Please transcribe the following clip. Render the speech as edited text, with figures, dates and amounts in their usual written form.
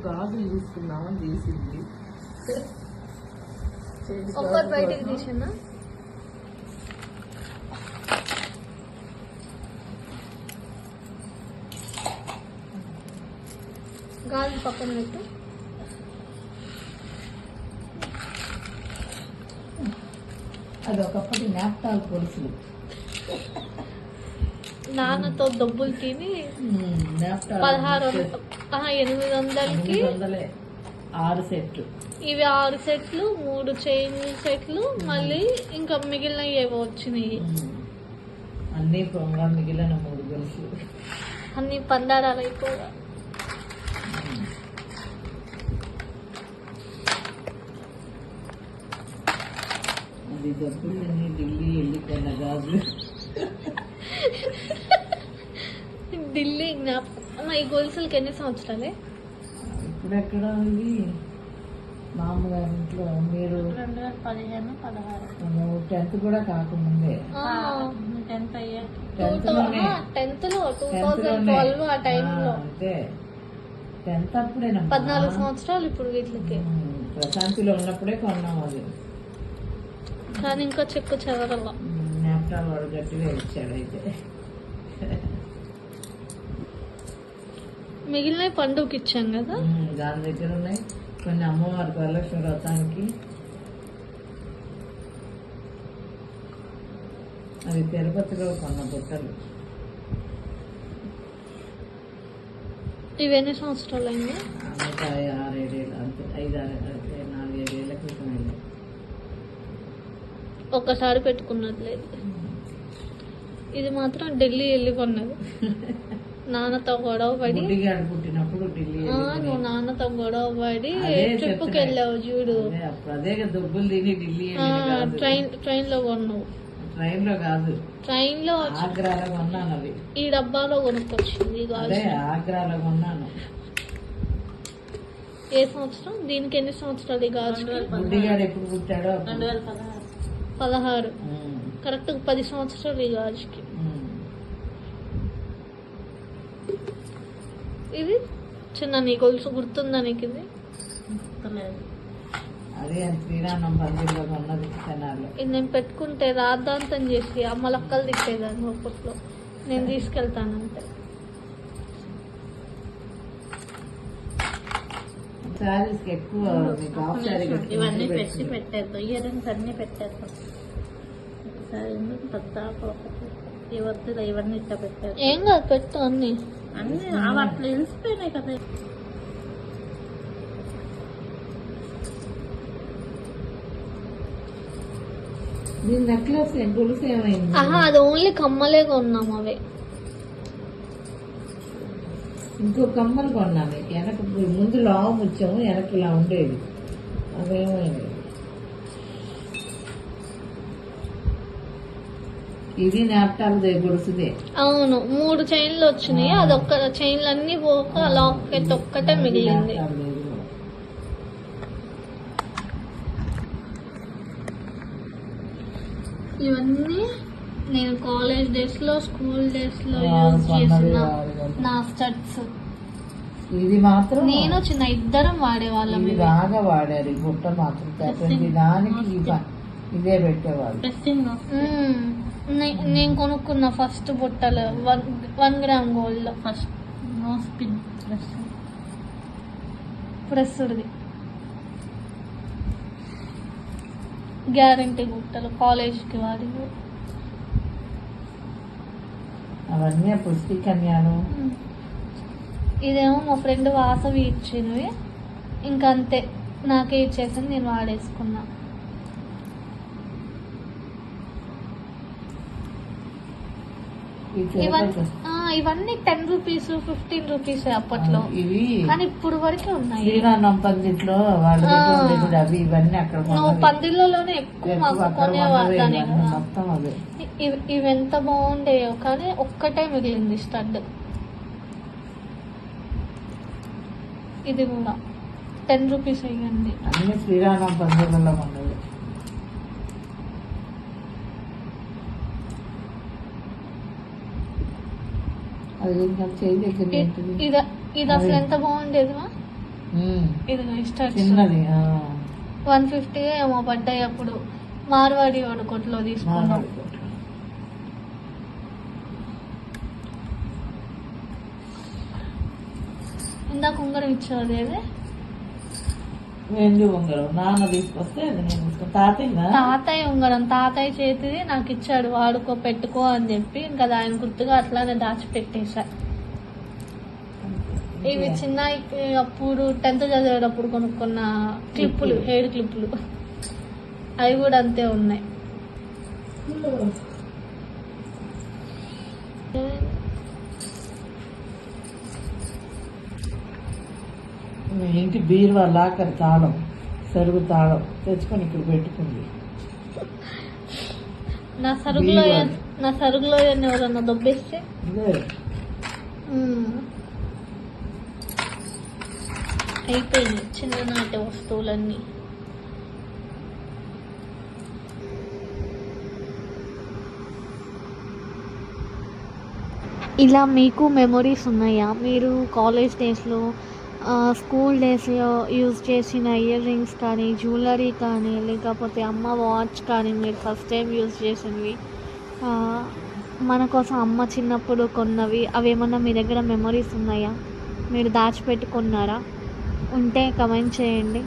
గాజులు తీసుకుందామని తీసింది. ఒక్కటి బయటకు తీసిందా? గాజు పక్కన పెట్టు. అది ఒకప్పటి జ్ఞాపకాల పొలుసులు. నాన్నతో డబ్బులు తిని 800కి 6 సెట్లు. ఇవి 6 సెట్లు, 3 చైన్ సెట్లు, మళ్ళీ ఇంకా మిగిలినవి ఏవో వచ్చినాయి. అన్ని పొంగ మిగిలిన 3 గొలుసులు అన్ని పందాడాలు అయిపోగా. అది డబ్బులన్నీ ఢిల్లీ వెళ్ళిపోయిన గాజులు. ఢిల్లీ జ్ఞాపకం. ఈ గొలుసులకి ఎన్ని సంవత్సరాలే? ఇప్పుడెక్కడ ఉంది మామగారి ఇంట్లో. మీరు 2015-16 10th కూడా కాకముందే. 10th లో 2012 ఆ టైంలో. అంటే 10th అప్పుడే 14 సంవత్సరాలు ఇప్పుడు వీటికి. ప్రశాంతిలో ఉన్నప్పుడే కొన్నాం అది. కానీ ఇంకా చెక్కు చెదరಲ್ಲ. జ్ఞాపకాలు వాడు గట్టిగా ఇచ్చాడు. అయితే మిగిలిన పండుగకి ఇచ్చాం కదా. దాని దగ్గర ఉన్నాయి కొన్ని అమ్మవారి వరలక్ష్మి వ్రతానికి. అది తిరుపతిలో కొన్న బుట్టలు. ఇవన్నీ సంవత్సరాలు అయింది? 6-7 ఏళ్ళు అంతే. 4-5 ఏళ్ళ క్రితం వెళ్ళి ఒక్కసారి పెట్టుకున్నది లేదు. ఇది మాత్రం ఢిల్లీ వెళ్ళి కొన్నది. నాన్నతో గొడవ పడి. పుట్టినప్పుడు ఢిల్లీ నువ్వు నాన్నతో గొడవ పడి ట్రిప్కి వెళ్ళావు చూడు. అదే డబ్బులు తిని ఢిల్లీ ట్రైన్ లో కొన్నావు. ట్రైన్ లో కాదు, ట్రైన్ లో ఆగ్రాలో కొన్నాను. అవి ఈ డబ్బాలో కొనుక్కొచ్చింది. ఆగ్రాలో కొన్నాను. ఏ సంవత్సరం? దీనికి ఎన్ని సంవత్సరాలు? ఈ గాజు బుడ్డిగాడు ఎప్పుడు పుట్టాడో 2016. కరెక్ట్ 10 సంవత్సరాలు ఈ గాజుకి. ఇది చిన్న నీ గొలుసు గుర్తుందా నీకు? ఇది అదే శ్రీరామం పందిరిలో కొన్నది జనాలు. ఇది నేను పెట్టుకుంటే రాద్దాంతం చేసి అమ్మలక్కలు తిట్టేదాన్ని ఒప్పట్లో. నేను తీసుకెళ్తానంటే శారీస్కి ఎక్కువ ఇవన్నీ పెట్టి పెట్టేద్దాం. ఇయర్ రింగ్స్ అన్ని పెట్టేద్దాం. ఇవద్దు ఇవన్నీ ఇట్లా పెట్టేద్దాం. ఏం కాదు, పెట్టు. అన్ని అవి అట్లా తెలిసిపోయినాయి కదా. నెక్లెస్ గొలుసు ఏమైంది? అది ఓన్లీ కమ్మలే కొన్నాం. అవే ఇంకో కమ్మలు కొన్నాను. వెనక ముందు లావు ముచ్చాము, వెనక ఇలా ఉండేది. అవేమైంది? ఇది జ్ఞాపకాలు గొలుసుదే. అవును, 3 చైన్లు వచ్చినాయి. అదొక్క చైన్లు అన్ని పోక లాకెట్ ఒక్కటే మిగిలింది. ఇవన్నీ నేను కాలేజ్ డేస్ లో, స్కూల్ డేస్ లో యూజ్ చేసిన నా స్టడ్స్. ఇది మాత్రం నేను చిన్న ఇద్దరం వాడేవాళ్ళం. బాగా వాడారు. ఈ బుట్ట మాత్రం ప్రతి దానికి ఇదే పెట్టేవాళ్ళు. నేను కొనుక్కున్న ఫస్ట్ బుట్టలు 1 గ్రామ్ గోల్డ్ లో. ఫస్ట్ నో స్పిన్ ప్రెస్డ్ది గ్యారంటీ బుట్టలు కాలేజ్కి వాడివి. అవన్నీ పుష్టి కన్యాలు. ఇదేమో మా ఫ్రెండ్ వాసవి ఇచ్చినవి. ఇంకా అంతే, నాకే ఇచ్చేసింది, నేను వాడేసుకున్నా. ఇవన్నీ 10 రూపీస్ 15 రూపీస్ అప్పట్లో. ఇవి కానీ ఇప్పుడు వరకే ఉన్నాయి. శ్రీరామం పందిట్లో అవి ఇవన్నీ అక్కడ నువ్వు పందిళ్ళలోనే ఎక్కువ మాకు కొనేవాళ్ళని. మొత్తం అదే. ఇవి ఎంత బాగుండేవో, కానీ ఒక్కటే మిగిలింది స్టడ్. ఇది కూడా 10 రూపీస్ అయ్యింది. అన్ని శ్రీరామం పందిళ్ళలో ఉన్నది. ఇది అసలు ఎంత బాగుండేది. ఇది ఇష్టం చిన్నది 150 ఏమో పడ్డాయి అప్పుడు మార్వాడి వాడు కొట్లో తీసుకున్నాం. ఇందాక ఉంగరం ఇచ్చారు అదే వెండి ఉంగరం నాన్న తీసుకొస్తే అది నేను తీసుకుని తాతయ్య ఉంగరం తాతయ్య చేతిది నాకు ఇచ్చాడు, వాడుకో పెట్టుకో అని చెప్పి ఇంకా దాని గుర్తుగా అట్లానే దాచిపెట్టేశా. ఇవి చిన్న అప్పుడు 10th చదివేటప్పుడు కొనుక్కున్న క్లిప్పులు, హెయిర్ క్లిప్పులు, అవి కూడా అంతే ఉన్నాయి. ఇంటి బీరువా లాకర్ తాళం, సరుగు తాళం తెచ్చుకొని ఇక్కడ పెట్టుకుంది. నా సరుగులో ఎవరన్నా దొబ్బేస్తే అయిపోయింది చిన్ననాటి వస్తువులన్నీ. ఇలా మీకు మెమొరీస్ ఉన్నాయా? మీరు కాలేజ్ డేస్లో, స్కూల్ డేస్లో యూజ్ చేసిన ఇయర్ రింగ్స్ కానీ, జ్యువెలరీ కానీ, లేకపోతే అమ్మ వాచ్ కానీ మీరు ఫస్ట్ టైం యూజ్ చేసినవి, మన కోసం అమ్మ చిన్నప్పుడు కొన్నవి, అవి ఏమన్నా మీ దగ్గర మెమొరీస్ ఉన్నాయా? మీరు దాచిపెట్టుకున్నారా? ఉంటే కమెంట్ చేయండి.